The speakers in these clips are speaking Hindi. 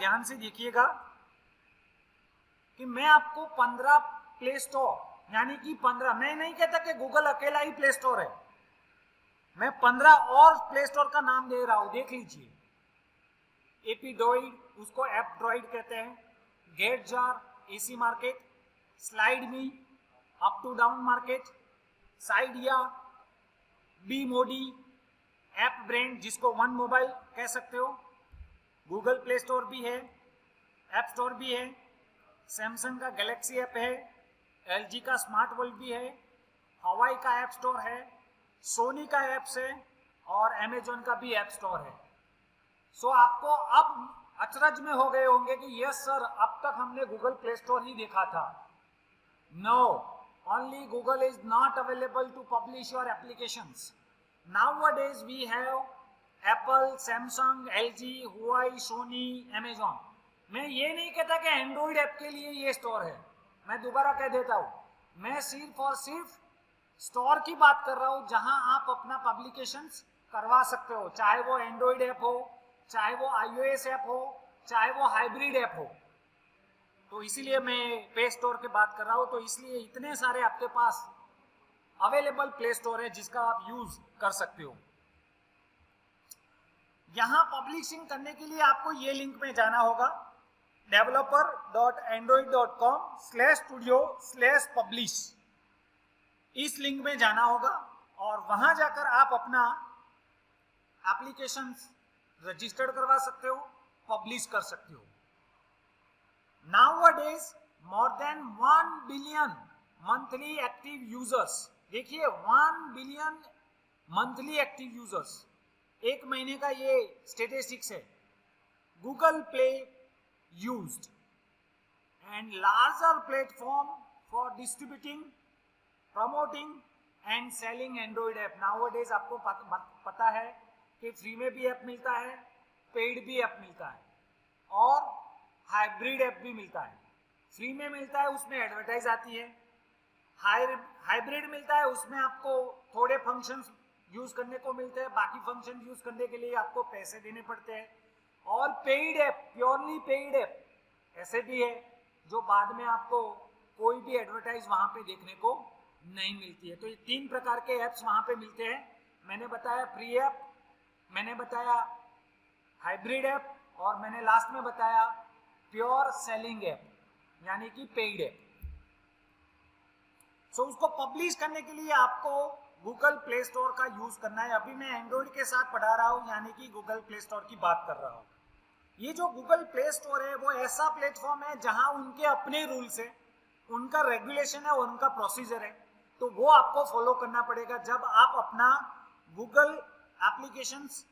ध्यान से देखिएगा कि मैं आपको 15 प्ले स्टोर यानी कि 15, मैं नहीं कहता कि गूगल अकेला ही प्ले स्टोर है, मैं 15 और प्ले स्टोर का नाम दे रहा हूं, देख लीजिए। एपीड्रॉइड, उसको एपड्रॉइड कहते हैं, गेट जार, AC market, slide me, uptodown market, Cydia, बी मोडी, ऐप ब्रांड जिसको वन मोबाइल कह सकते हो, गूगल प्ले स्टोर भी है, ऐप स्टोर भी है, सैमसंग का गैलेक्सी ऐप है, एलजी का स्मार्ट वर्ल्ड भी है, हवाई का ऐप स्टोर है, सोनी का ऐप्स है और अमेजॉन का भी ऐप स्टोर है। सो आपको अब अचरज में हो गए होंगे कि यस सर, अब तक हमने गूगल प्ले स्टोर ही देखा था। No, only Google is not available to publish your applications. Nowadays we have Apple, Samsung, LG, Huawei, Sony, Amazon. मैं ये नहीं कहता कि एंड्रॉइड ऐप के लिए ये स्टोर है, मैं दोबारा कह देता हूँ, मैं सिर्फ और सिर्फ स्टोर की बात कर रहा हूँ जहां आप अपना पब्लिकेशंस करवा सकते हो, चाहे वो एंड्रॉइड ऐप हो, चाहे वो iOS ऐप हो, चाहे वो हाइब्रिड ऐप हो। तो इसीलिए मैं प्ले स्टोर की बात कर रहा हूं, तो इसलिए इतने सारे आपके पास अवेलेबल प्ले स्टोर है जिसका आप यूज कर सकते हो। यहां पब्लिशिंग करने के लिए आपको ये लिंक में जाना होगा, developer.android.com/studio/publish, इस लिंक में जाना होगा और वहां जाकर आप अपना एप्लीकेशन रजिस्टर्ड करवा सकते हो, पब्लिश कर सकते हो। Nowadays more than 1 billion monthly active users, देखिए 1 billion monthly active users, एक महीने का ये स्टेटिस्टिक्स है। Google play used and larger platform for distributing, promoting and selling Android app. Nowadays आपको पता है कि फ्री में भी ऐप मिलता है, पेड भी ऐप मिलता है और हाइब्रिड ऐप भी मिलता है। फ्री में मिलता है, उसमें एडवर्टाइज आती है, हाइब्रिड मिलता है, उसमें आपको थोड़े फंक्शंस यूज करने को मिलते हैं, बाकी फंक्शन यूज करने के लिए आपको पैसे देने पड़ते हैं। और paid app, purely paid app ऐसे भी है जो बाद में आपको कोई भी एडवर्टाइज वहां पे देखने को नहीं मिलती है। तो ये 3 प्रकार के ऐप्स वहां पे मिलते हैं। मैंने बताया फ्री ऐप, मैंने बताया हाइब्रिड ऐप और मैंने लास्ट में बताया प्योर सेलिंग ऐप यानी कि पेड ऐप। सो उसको पब्लिश करने के लिए आपको गूगल प्ले स्टोर का यूज करना है। अभी मैं एंड्रॉइड के साथ पढ़ा रहा हूं यानी कि गूगल प्ले स्टोर की बात कर रहा हूं। ये जो गूगल प्ले स्टोर है वो ऐसा प्लेटफॉर्म है जहां उनके अपने रूल्स है, उनका रेगुलेशन है, उनका प्रोसीजर है, तो वो आपको फॉलो करना पड़ेगा जब आप अपना गूगल एप्लीकेशंस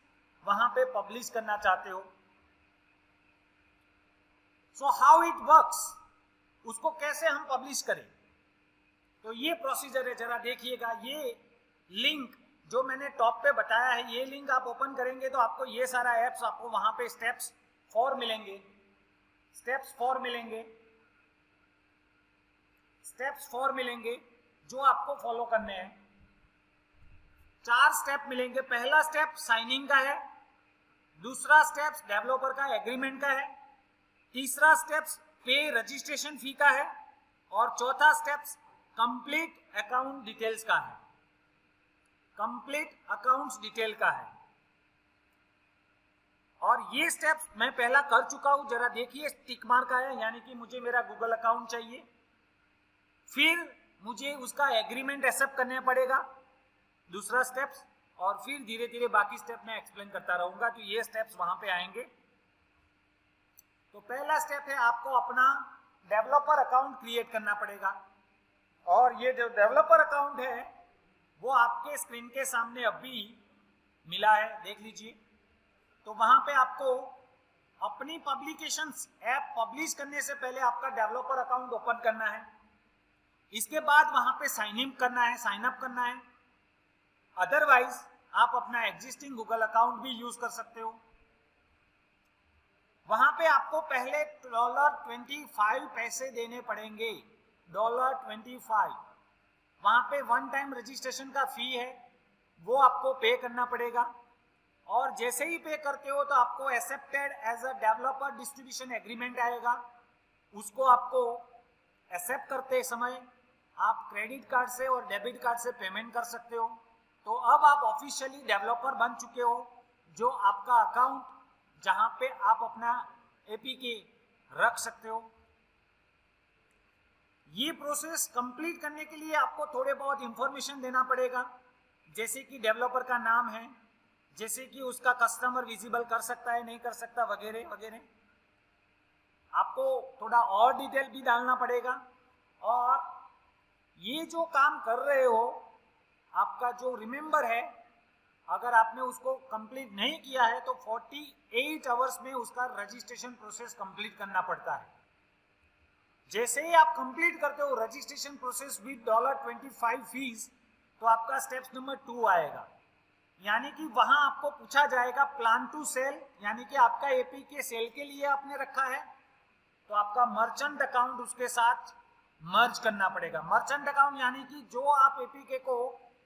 वहां पे पब्लिश करना चाहते हो। सो हाउ इट वर्क्स, उसको कैसे हम पब्लिश करें, तो ये प्रोसीजर है, जरा देखिएगा। ये लिंक जो मैंने टॉप पे बताया है, ये लिंक आप ओपन करेंगे तो आपको ये सारा एप्स आपको वहां पे स्टेप्स 4 मिलेंगे, स्टेप्स 4 मिलेंगे, स्टेप्स 4 मिलेंगे जो आपको फॉलो करने हैं। 4 स्टेप मिलेंगे। पहला स्टेप साइनिंग का है, दूसरा स्टेप डेवलपर का एग्रीमेंट का है, तीसरा स्टेप पे रजिस्ट्रेशन फी का है और चौथा स्टेप कंप्लीट अकाउंट डिटेल्स का है, कंप्लीट अकाउंट्स डिटेल का है। और ये स्टेप्स मैं पहला कर चुका हूं, जरा देखिए टिक मार्क का है यानी कि मुझे मेरा गूगल अकाउंट चाहिए, फिर मुझे उसका एग्रीमेंट एक्सेप्ट करना पड़ेगा, दूसरा स्टेप्स, और फिर धीरे धीरे बाकी स्टेप मैं एक्सप्लेन करता रहूंगा। तो ये स्टेप्स वहां पे आएंगे। तो पहला स्टेप है आपको अपना डेवलपर अकाउंट क्रिएट करना पड़ेगा और ये जो डेवलपर अकाउंट है वो आपके स्क्रीन के सामने अभी मिला है, देख लीजिए। तो वहां पे आपको अपनी पब्लिकेशंस ऐप पब्लिश करने से पहले आपका डेवलपर अकाउंट ओपन करना है, इसके बाद वहां पे साइन इन करना है, साइन अप करना है। अदरवाइज आप अपना एग्जिस्टिंग गूगल अकाउंट भी यूज कर सकते हो। वहां पे आपको पहले $25 पैसे देने पड़ेंगे, $25। वहां पे 1 टाइम रजिस्ट्रेशन का फी है, वो आपको पे करना पड़ेगा और जैसे ही पे करते हो तो आपको accepted as a developer distribution agreement आएगा, उसको आपको एक्सेप्ट करते समय आप क्रेडिट कार्ड से और डेबिट कार्ड से पेमेंट कर सकते हो। तो अब आप ऑफिशियली डेवलपर बन चुके हो, जो आपका अकाउंट जहां पे आप अपना एपीके रख सकते हो। ये प्रोसेस कंप्लीट करने के लिए आपको थोड़े बहुत इंफॉर्मेशन देना पड़ेगा, जैसे कि डेवलपर का नाम है, जैसे कि उसका कस्टमर विजिबल कर सकता है नहीं कर सकता वगैरह वगैरह। आपको थोड़ा और डिटेल भी डालना पड़ेगा। और ये जो काम कर रहे हो, आपका जो रिमेंबर है, अगर आपने उसको कंप्लीट नहीं किया है तो 48 आवर्स में उसका रजिस्ट्रेशन प्रोसेस कंप्लीट करना पड़ता है। जैसे ही आप कंप्लीट करते हो रजिस्ट्रेशन प्रोसेस विद $25 फीस, तो आपका स्टेप्स नंबर 2 आएगा, यानी कि वहां आपको पूछा जाएगा प्लान टू सेल, यानी कि आपका एपी के सेल के लिए आपने रखा है, तो आपका मर्चेंट अकाउंट उसके साथ मर्ज करना पड़ेगा। मर्चेंट अकाउंट यानी कि जो आप एपीके को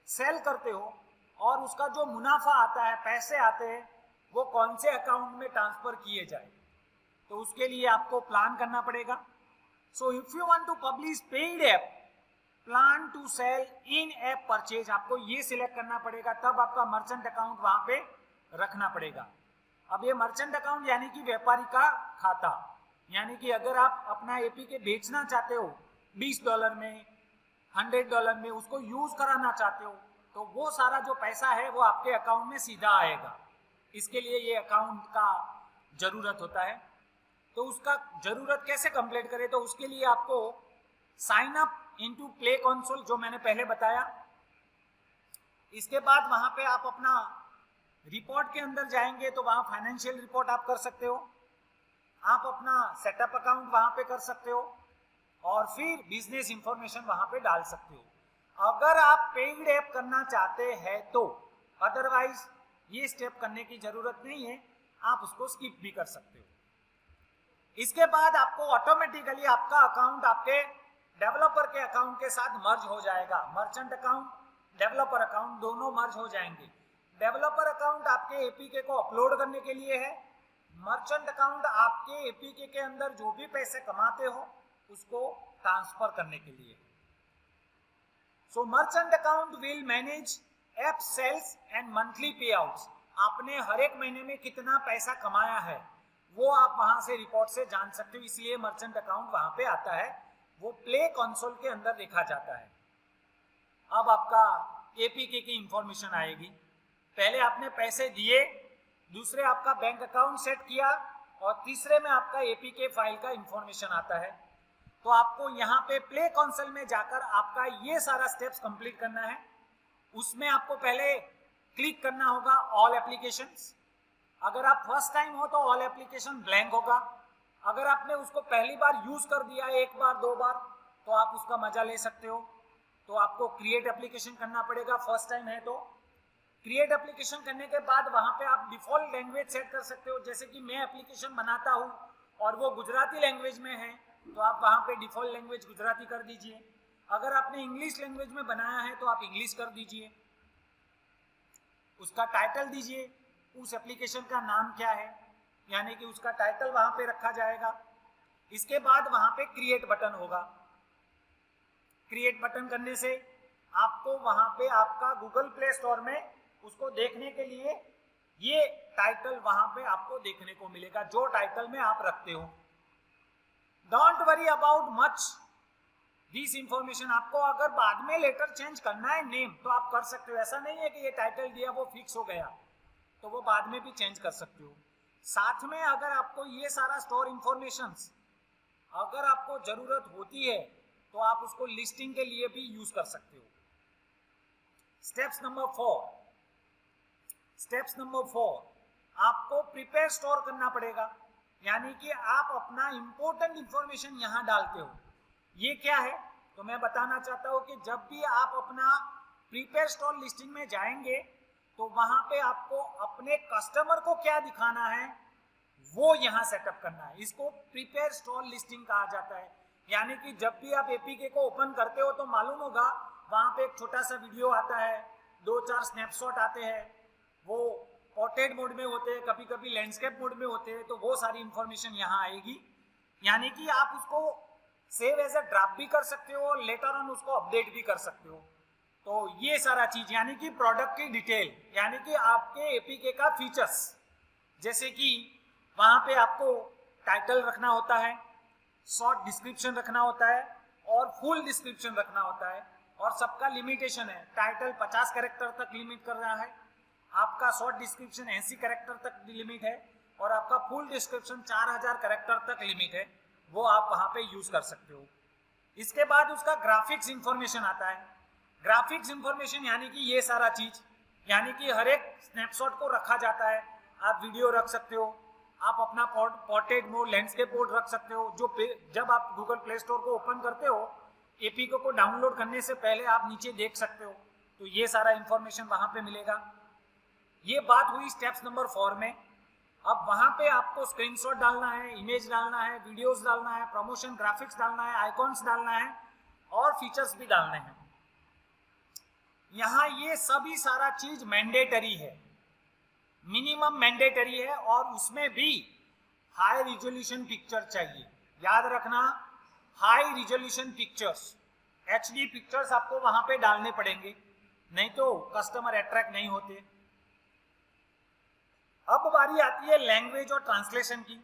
सेल करते हो और उसका जो मुनाफा आता है, पैसे आते हैं, वो कौन से अकाउंट में ट्रांसफर किए जाए, तो उसके लिए आपको प्लान करना पड़ेगा। So if you want to publish paid app, plan to sell in app purchase, आपको ये सिलेक्ट करना पड़ेगा, तब आपका मर्चेंट अकाउंट वहां पे रखना पड़ेगा। अब ये मर्चेंट अकाउंट यानी कि व्यापारी का खाता, यानी कि अगर आप अपना एपीके बेचना चाहते हो $20 में, $100 में, उसको यूज कराना चाहते हो, तो वो सारा जो पैसा है वो आपके अकाउंट में सीधा आएगा। इसके लिए ये अकाउंट का जरूरत होता है। तो उसका जरूरत कैसे कंप्लीट करें, तो उसके लिए आपको sign up into Play Console, जो मैंने पहले बताया। इसके बाद वहां पे आप अपना रिपोर्ट के अंदर जाएंगे तो वहां फाइनेंशियल रिपोर्ट आप कर सकते हो, आप अपना सेटअप अकाउंट वहां पे कर सकते हो, और फिर बिजनेस इंफॉर्मेशन वहां पे डाल सकते हो अगर आप पेड ऐप करना चाहते हैं तो। अदरवाइज ये स्टेप करने की जरूरत नहीं है, आप उसको स्किप भी कर सकते हो। इसके बाद आपको ऑटोमेटिकली आपका अकाउंट आपके डेवलपर के अकाउंट के साथ मर्ज हो जाएगा। मर्चेंट अकाउंट, डेवलपर अकाउंट दोनों मर्ज हो जाएंगे। डेवलपर अकाउंट आपके एपीके को अपलोड करने के लिए है, मर्चेंट अकाउंट आपके एपीके के अंदर जो भी पैसे कमाते हो उसको ट्रांसफर करने के लिए। So merchant account will manage app sales and monthly payouts. आपने हर एक महीने में कितना पैसा कमाया है वो आप वहां से रिपोर्ट से जान सकते हो, इसलिए मर्चेंट अकाउंट वहां पे आता है, वो प्ले कंसोल के अंदर देखा जाता है। अब आपका एपीके की इंफॉर्मेशन आएगी। पहले आपने पैसे दिए, दूसरे आपका बैंक अकाउंट सेट किया, और तीसरे में आपका एपीके फाइल का इंफॉर्मेशन आता है। तो आपको यहाँ पे प्ले कंसोल में जाकर आपका ये सारा स्टेप्स कंप्लीट करना है। उसमें आपको पहले क्लिक करना होगा ऑल एप्लीकेशंस। अगर आप फर्स्ट टाइम हो तो ऑल एप्लीकेशन ब्लैंक होगा। अगर आपने उसको पहली बार यूज कर दिया, एक बार दो बार, तो आप उसका मजा ले सकते हो। तो आपको क्रिएट एप्लीकेशन करना पड़ेगा, फर्स्ट टाइम है तो। क्रिएट एप्लीकेशन करने के बाद वहां पे आप डिफॉल्ट लैंग्वेज सेट कर सकते हो, जैसे कि मैं एप्लीकेशन बनाता हूं और वो गुजराती लैंग्वेज में है, तो आप वहां पे डिफॉल्ट लैंग्वेज गुजराती कर दीजिए। अगर आपने इंग्लिश लैंग्वेज में बनाया है तो आप इंग्लिश कर दीजिए। उसका टाइटल दीजिए, उस एप्लीकेशन का नाम क्या है, यानी कि उसका टाइटल वहां पे रखा जाएगा। इसके बाद वहां पे क्रिएट बटन होगा। क्रिएट बटन करने से आपको वहां पे आपका गूगल प्ले स्टोर में उसको देखने के लिए ये टाइटल वहां पे आपको देखने को मिलेगा, जो टाइटल में आप रखते हो। Don't worry about much this information. आपको अगर बाद में लेटर चेंज करना है नेम तो आप कर सकते हो, ऐसा नहीं है कि ये टाइटल दिया वो फिक्स हो गया, तो वो बाद में भी चेंज कर सकते हो। साथ में अगर आपको ये सारा स्टोर इंफॉर्मेशन अगर आपको जरूरत होती है तो आप उसको लिस्टिंग के लिए भी यूज कर सकते हो। स्टेप्स नंबर 4, आपको प्रिपेयर स्टोर करना पड़ेगा, यानी कि आप अपना इंपॉर्टेंट इंफॉर्मेशन यहां डालते हो। ये क्या है तो मैं बताना चाहता हूं कि जब भी आप अपना प्रिपेयर स्टोर लिस्टिंग में जाएंगे तो वहां पे आपको अपने कस्टमर को क्या दिखाना है वो यहां सेटअप करना है। इसको प्रिपेयर स्टोर लिस्टिंग कहा जाता है। यानी कि जब भी आप एपीके को ओपन करते हो तो मालूम होगा वहां पे एक छोटा सा वीडियो आता है, 2-4 स्नैपशॉट आते हैं, वो पोर्ट्रेट मोड में होते हैं, कभी कभी लैंडस्केप मोड में होते हैं, तो वो सारी इंफॉर्मेशन यहाँ आएगी। यानी कि आप उसको सेव एज अ ड्राफ्ट भी कर सकते हो, लेटर ऑन उसको अपडेट भी कर सकते हो। तो ये सारा चीज यानी कि प्रोडक्ट की डिटेल, यानी कि आपके एपीके का फीचर्स, जैसे कि वहां पे आपको टाइटल रखना होता है, शॉर्ट डिस्क्रिप्शन रखना होता है और फुल डिस्क्रिप्शन रखना होता है, और सबका लिमिटेशन है। टाइटल 50 कैरेक्टर तक लिमिट कर रहा है, आपका शॉर्ट डिस्क्रिप्शन 80 कैरेक्टर तक लिमिट है, और आपका फुल डिस्क्रिप्शन 4000 कैरेक्टर तक लिमिट है, वो आप वहां पे यूज कर सकते हो। इसके बाद उसका ग्राफिक्स इंफॉर्मेशन आता है। ग्राफिक्स इंफॉर्मेशन यानी कि ये सारा चीज, यानी कि हर एक स्नैपशॉट को रखा जाता है। आप वीडियो रख सकते हो, आप अपना पोर्ट्रेट मोड, लैंडस्केप मोड रख सकते हो। जो जब आप गूगल प्ले स्टोर को ओपन करते हो, एपीके को डाउनलोड करने से पहले आप नीचे देख सकते हो, तो ये सारा इंफॉर्मेशन वहां पे मिलेगा। ये बात हुई स्टेप्स नंबर 4 में। अब वहां पे आपको स्क्रीनशॉट डालना है, इमेज डालना है, वीडियोस डालना है, प्रमोशन ग्राफिक्स डालना है, आइकॉन्स डालना है और फीचर्स भी डालने हैं। यहाँ ये सभी सारा चीज मैंडेटरी है, मिनिमम मैंडेटरी है, और उसमें भी हाई रिजोल्यूशन पिक्चर चाहिए। याद रखना, high resolution pictures, HD pictures आपको वहां पे डालने पड़ेंगे, नहीं तो कस्टमर अट्रैक्ट नहीं होते। अब बारी आती है लैंग्वेज और ट्रांसलेशन की।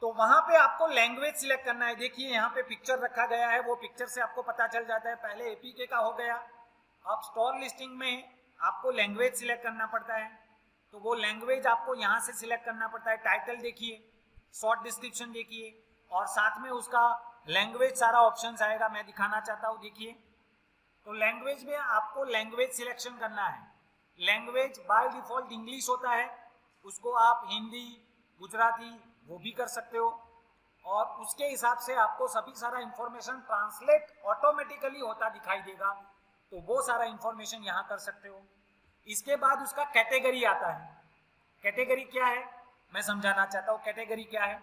तो वहां पे आपको लैंग्वेज सिलेक्ट करना है। देखिए यहाँ पे पिक्चर रखा गया है, वो पिक्चर से आपको पता चल जाता है। पहले एपीके का हो गया, अब स्टोर लिस्टिंग में आपको लैंग्वेज सिलेक्ट करना पड़ता है, तो वो लैंग्वेज आपको यहाँ से सिलेक्ट करना पड़ता है। टाइटल देखिए, शॉर्ट डिस्क्रिप्शन देखिए, और साथ में उसका लैंग्वेज सारा ऑप्शन आएगा। मैं दिखाना चाहता हूँ, देखिए। तो लैंग्वेज में आपको लैंग्वेज सिलेक्शन करना है। लैंग्वेज बाय डिफॉल्ट इंग्लिश होता है, उसको आप हिंदी, गुजराती वो भी कर सकते हो, और उसके हिसाब से आपको सभी सारा इंफॉर्मेशन ट्रांसलेट ऑटोमेटिकली होता दिखाई देगा, तो वो सारा इंफॉर्मेशन यहाँ कर सकते हो। इसके बाद उसका कैटेगरी आता है। कैटेगरी क्या है मैं समझाना चाहता हूँ। कैटेगरी क्या है,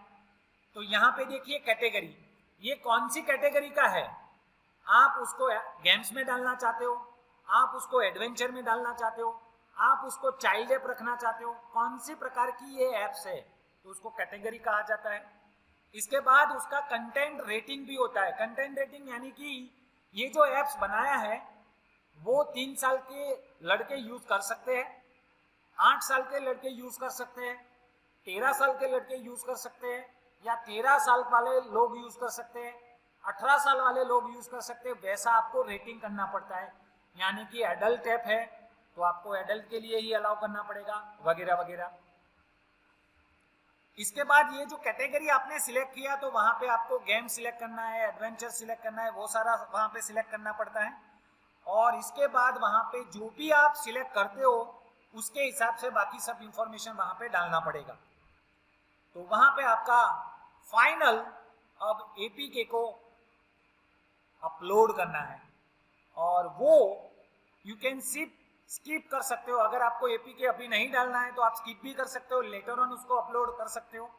तो यहाँ पे देखिए कैटेगरी, ये कौन सी कैटेगरी का है। आप उसको गेम्स में डालना चाहते हो, आप उसको एडवेंचर में डालना चाहते हो, आप उसको चाइल्ड ऐप रखना चाहते हो, कौन सी प्रकार की ये ऐप्स है, तो उसको कैटेगरी कहा जाता है। इसके बाद उसका कंटेंट रेटिंग भी होता है। कंटेंट रेटिंग यानी कि ये जो ऐप्स बनाया है वो 3 साल के लड़के यूज कर सकते हैं, 8 साल के लड़के यूज कर सकते हैं, 13 साल के लड़के यूज कर सकते हैं, या 13 साल वाले लोग यूज कर सकते हैं, 18 साल वाले लोग यूज कर सकते हैं। वैसा आपको रेटिंग करना पड़ता है। यानी कि एडल्ट ऐप है तो आपको एडल्ट के लिए ही अलाउ करना पड़ेगा, वगैरह वगैरह। इसके बाद ये जो कैटेगरी आपने सिलेक्ट किया, तो वहां पे आपको गेम सिलेक्ट करना है, एडवेंचर सिलेक्ट करना है, वो सारा वहां पे सिलेक्ट करना पड़ता है। और इसके बाद वहां पे जो भी आप सिलेक्ट करते हो उसके हिसाब से बाकी सब इंफॉर्मेशन वहां पे डालना पड़ेगा। तो वहां पे आपका फाइनल अब एपीके को अपलोड करना है, और वो यू कैन स्किप कर सकते हो। अगर आपको एपीके अभी नहीं डालना है तो आप स्किप भी कर सकते हो, लेटर ऑन उसको अपलोड कर सकते हो।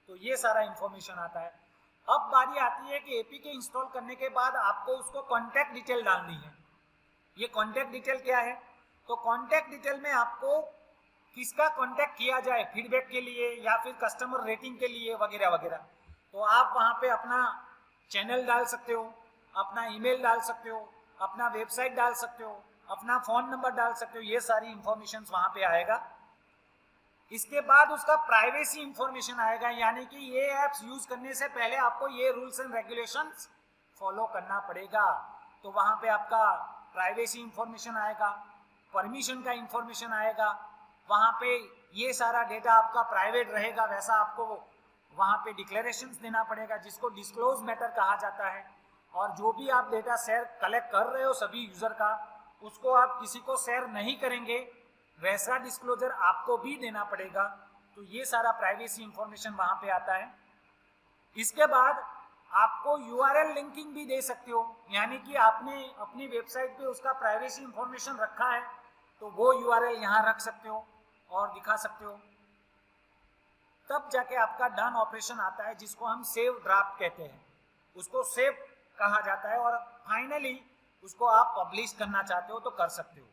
तो ये सारा इंफॉर्मेशन आता है। अब बारी आती है कि एपीके इंस्टॉल करने के बाद आपको उसको कॉन्टैक्ट डिटेल डालनी है। ये कॉन्टैक्ट डिटेल क्या है, तो कॉन्टैक्ट डिटेल में आपको किसका कॉन्टैक्ट किया जाए फीडबैक के लिए या फिर कस्टमर रेटिंग के लिए, वगैरह वगैरह। तो आप वहां पे अपना चैनल डाल सकते हो, अपना ईमेल डाल सकते हो, अपना वेबसाइट डाल सकते हो, अपना फोन नंबर डाल सकते हो। ये सारी इंफॉर्मेशन वहां पे आएगा। इसके बाद उसका प्राइवेसी इंफॉर्मेशन आएगा, यानी कि ये एप्स यूज करने से पहले आपको ये रूल्स एंड रेगुलेशंस फॉलो करना पड़ेगा। तो वहां पे आपका प्राइवेसी इंफॉर्मेशन आएगा, परमिशन का इंफॉर्मेशन आएगा। वहां पे ये सारा डेटा आपका प्राइवेट रहेगा, वैसा आपको वहां पे डिक्लेरेशंस देना पड़ेगा, जिसको डिस्क्लोज मैटर कहा जाता है। और जो भी आप डेटा शेयर कलेक्ट कर रहे हो सभी यूजर का, उसको आप किसी को शेयर नहीं करेंगे, वैसा डिस्क्लोजर आपको भी देना पड़ेगा। तो ये सारा प्राइवेसी इंफॉर्मेशन वहां पे आता है। इसके बाद आपको यूआरएल लिंकिंग भी दे सकते हो, यानी कि आपने अपनी वेबसाइट पे उसका प्राइवेसी इंफॉर्मेशन रखा है तो वो यूआरएल यहाँ रख सकते हो और दिखा सकते हो। तब जाके आपका डन ऑपरेशन आता है, जिसको हम सेव ड्राफ्ट कहते हैं। उसको सेव कहा जाता है, और फाइनली उसको आप पब्लिश करना चाहते हो तो कर सकते हो।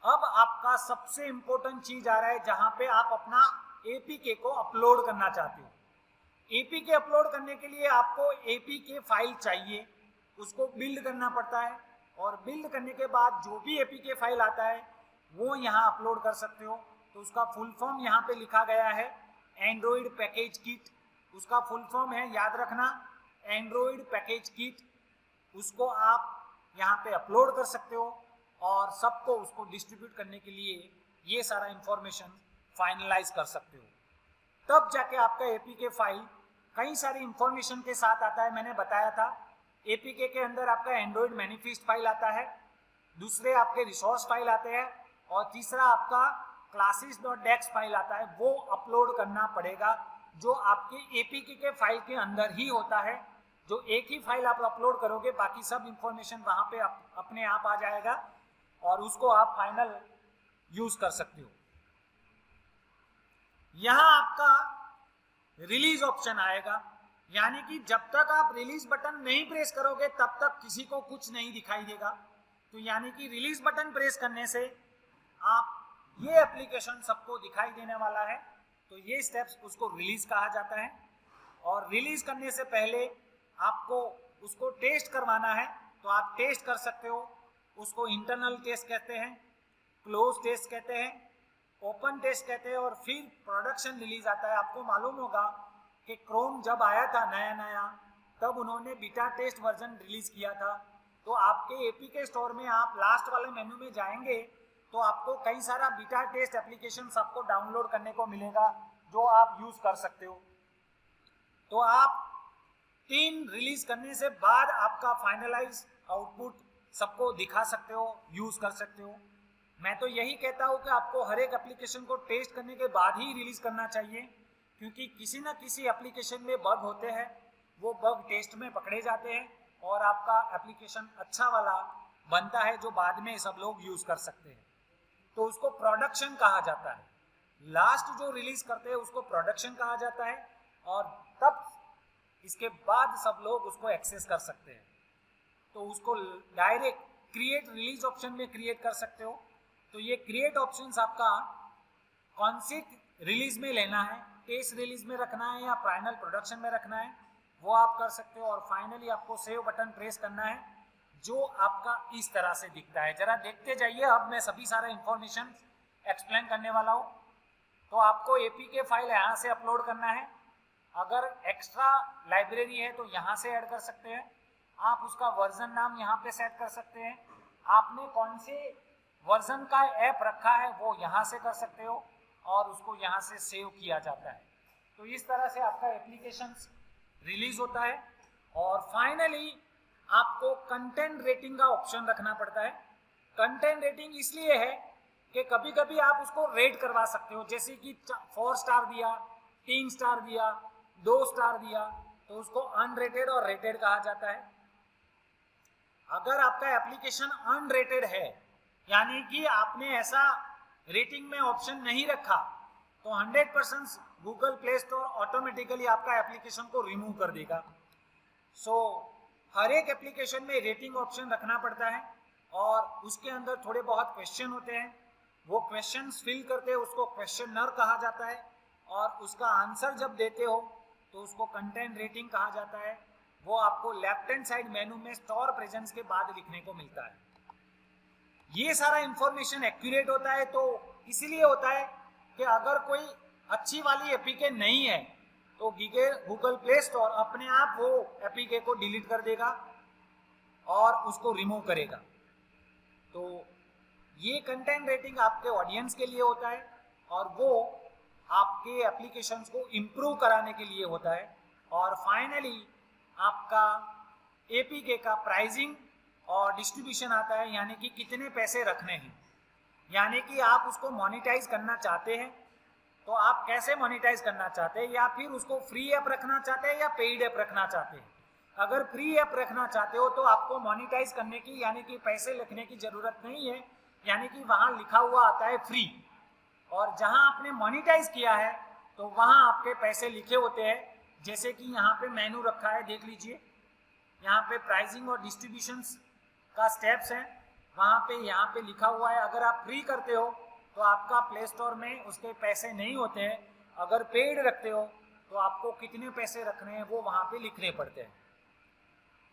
अब आपका सबसे इंपॉर्टेंट चीज आ रहा है जहां पे आप अपना एपीके को अपलोड करना चाहते हो। एपीके अपलोड करने के लिए आपको एपीके फाइल चाहिए, उसको बिल्ड करना पड़ता है, और बिल्ड करने के बाद जो भी एपीके फाइल आता है वो यहाँ अपलोड कर सकते हो। तो उसका फुल फॉर्म यहाँ पे लिखा गया है एंड्रॉइड पैकेज किट, उसका फुल फॉर्म है, याद रखना, एंड्रॉइड पैकेज किट। उसको आप यहाँ पे अपलोड कर सकते हो और सबको उसको डिस्ट्रीब्यूट करने के लिए ये सारा इंफॉर्मेशन फाइनलाइज कर सकते हो। तब जाके आपका एपीके फाइल कई सारी इंफॉर्मेशन के साथ आता है। मैंने बताया था एपीके के अंदर आपका एंड्रॉइड मैनिफेस्ट फाइल आता है, दूसरे आपके रिसोर्स फाइल आते हैं, और तीसरा आपका classes.dex फाइल आता है। वो अपलोड करना पड़ेगा, जो आपके एपीके के फाइल के अंदर ही होता है। जो एक ही फाइल आप अपलोड करोगे, बाकी सब इंफॉर्मेशन वहां पे अपने आप आ जाएगा और उसको आप फाइनल यूज कर सकते हो। यहां आपका रिलीज ऑप्शन आएगा, यानी कि जब तक आप रिलीज बटन नहीं प्रेस करोगे तब तक किसी को कुछ नहीं दिखाई देगा। तो यानी कि रिलीज बटन प्रेस करने से आप ये एप्लीकेशन सबको दिखाई देने वाला है। तो ये स्टेप्स उसको रिलीज कहा जाता है। और रिलीज करने से पहले आपको उसको टेस्ट करवाना है, तो आप टेस्ट कर सकते हो। उसको इंटरनल टेस्ट कहते हैं, क्लोज टेस्ट कहते हैं, ओपन टेस्ट कहते हैं, और फिर प्रोडक्शन रिलीज आता है। आपको मालूम होगा कि क्रोम जब आया था नया नया, तब उन्होंने बीटा टेस्ट वर्जन रिलीज किया था। तो आपके एपीके स्टोर में आप लास्ट वाले मेन्यू में जाएंगे तो आपको कई सारा बीटा टेस्ट एप्लीकेशन आपको डाउनलोड करने को मिलेगा, जो आप यूज कर सकते हो। तो आप 3 रिलीज करने से बाद आपका फाइनलाइज आउटपुट सबको दिखा सकते हो, यूज कर सकते हो। मैं तो यही कहता हूं कि आपको हर एक एप्लीकेशन को टेस्ट करने के बाद ही रिलीज करना चाहिए, क्योंकि किसी न किसी एप्लीकेशन में बग होते हैं, वो बग टेस्ट में पकड़े जाते हैं और आपका एप्लीकेशन अच्छा वाला बनता है, जो बाद में सब लोग यूज कर सकते हैं। तो उसको प्रोडक्शन कहा जाता है। लास्ट जो रिलीज करते हैं उसको प्रोडक्शन कहा जाता है, और तब इसके बाद सब लोग उसको एक्सेस कर सकते हैं। तो उसको डायरेक्ट क्रिएट रिलीज ऑप्शन में क्रिएट कर सकते हो। तो ये क्रिएट ऑप्शंस आपका कौन सी रिलीज में लेना है, टेस्ट रिलीज में रखना है या फाइनल प्रोडक्शन में रखना है, वो आप कर सकते हो। और फाइनली आपको सेव बटन प्रेस करना है, जो आपका इस तरह से दिखता है। जरा देखते जाइए, अब मैं सभी सारा इंफॉर्मेशन एक्सप्लेन करने वाला हूँ। तो आपको एपीके फाइल यहाँ से अपलोड करना है। अगर एक्स्ट्रा लाइब्रेरी है तो यहाँ से ऐड कर सकते हैं। आप उसका वर्जन नाम यहाँ पे सेट कर सकते हैं। आपने कौन से वर्जन का ऐप रखा है वो यहाँ से कर सकते हो, और उसको यहाँ से सेव किया जाता है। तो इस तरह से आपका एप्लीकेशन रिलीज होता है। और फाइनली आपको कंटेंट रेटिंग का ऑप्शन रखना पड़ता है। कंटेंट रेटिंग इसलिए है कि कभी कभी आप उसको रेट करवा सकते हो, जैसे कि 4 स्टार दिया, 3 स्टार दिया, 2 स्टार दिया, तो उसको अनरेटेड और रेटेड कहा जाता है। अगर आपका एप्लीकेशन अनरेटेड है, यानी कि आपने ऐसा रेटिंग में ऑप्शन नहीं रखा, तो 100% गूगल प्ले स्टोर ऑटोमेटिकली आपका एप्लीकेशन को रिमूव कर देगा। सो हर एक एप्लीकेशन में रेटिंग ऑप्शन रखना पड़ता है, और उसके अंदर थोड़े बहुत क्वेश्चन होते हैं। वो क्वेश्चंस फिल करते हैं, उसको क्वेश्चनर कहा जाता है, और उसका आंसर जब देते हो तो उसको कंटेंट रेटिंग कहा जाता है। वो आपको लेफ्ट हैंड साइड मेनू में स्टोर प्रेजेंस के बाद लिखने को मिलता है। ये सारा इंफॉर्मेशन एक्यूरेट होता है, तो इसीलिए होता है कि अगर कोई अच्छी वाली एपीके नहीं है तो गूगल प्ले स्टोर अपने आप वो एपीके को डिलीट कर देगा और उसको रिमूव करेगा। तो ये कंटेंट रेटिंग आपके ऑडियंस के लिए होता है, और वो आपके एप्लीकेशंस को इम्प्रूव कराने के लिए होता है। और फाइनली आपका एपीके का प्राइसिंग और डिस्ट्रीब्यूशन आता है, यानी कि कितने पैसे रखने हैं। यानी कि आप उसको मोनेटाइज करना चाहते हैं तो आप कैसे मोनेटाइज करना चाहते हैं, या फिर उसको फ्री ऐप रखना चाहते हैं या पेड ऐप रखना चाहते हैं। अगर फ्री ऐप रखना चाहते हो तो आपको मोनेटाइज करने की, यानी कि पैसे लिखने की जरूरत नहीं है, यानी कि वहां लिखा हुआ आता है फ्री। और जहां आपने मोनेटाइज किया है तो वहां आपके पैसे लिखे होते हैं, जैसे कि यहाँ पे मेनू रखा है, देख लीजिए। यहाँ पे प्राइसिंग और डिस्ट्रीब्यूशंस का स्टेप्स हैं। वहां पे यहाँ पे लिखा हुआ है, अगर आप फ्री करते हो तो आपका प्ले स्टोर में उसके पैसे नहीं होते हैं, अगर पेड रखते हो तो आपको कितने पैसे रखने हैं वो वहां पे लिखने पड़ते हैं।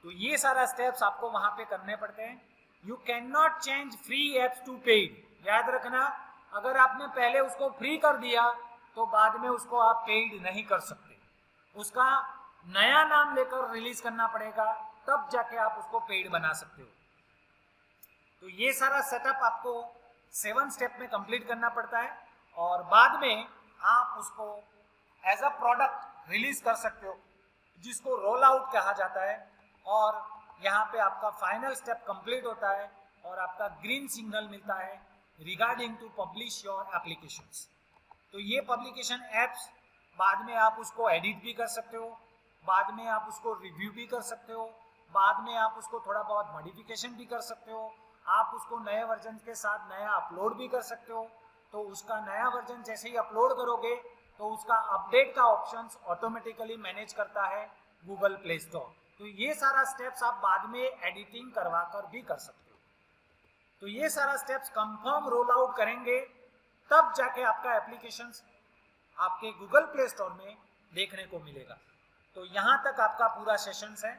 तो ये सारा स्टेप्स आपको वहां पे करने पड़ते हैं। You can not change free apps to paid, याद रखना, अगर आपने पहले उसको फ्री कर दिया तो बाद में उसको आप पेड नहीं कर सकते, उसका नया नाम लेकर रिलीज करना पड़ेगा, तब जाके आप उसको पेड बना सकते हो। तो ये सारा सेटअप आपको 7 स्टेप में कंप्लीट करना पड़ता है और बाद में आप उसको एज अ प्रोडक्ट रिलीज कर सकते हो, जिसको रोल आउट कहा जाता है। और यहाँ पे आपका फाइनल स्टेप कंप्लीट होता है और आपका ग्रीन सिग्नल मिलता है regarding to publish your applications. तो ये पब्लिकेशन एप्स बाद में आप उसको एडिट भी कर सकते हो, बाद में आप उसको रिव्यू भी कर सकते हो, बाद में आप उसको थोड़ा बहुत मॉडिफिकेशन भी कर सकते हो, आप उसको नए वर्जन के साथ नया अपलोड भी कर सकते हो। तो उसका नया वर्जन जैसे ही अपलोड करोगे तो उसका अपडेट का ऑप्शंस ऑटोमेटिकली मैनेज करता है गूगल प्ले स्टोर। तो ये सारा स्टेप्स आप बाद में एडिटिंग करवा कर भी कर सकते हो। तो ये सारा स्टेप्स कंफर्म रोल आउट करेंगे तब जाके आपका एप्लीकेशंस आपके गूगल प्ले स्टोर में देखने को मिलेगा। तो यहाँ तक आपका पूरा सेशंस है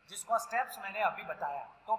जिसका स्टेप्स मैंने अभी बताया। तो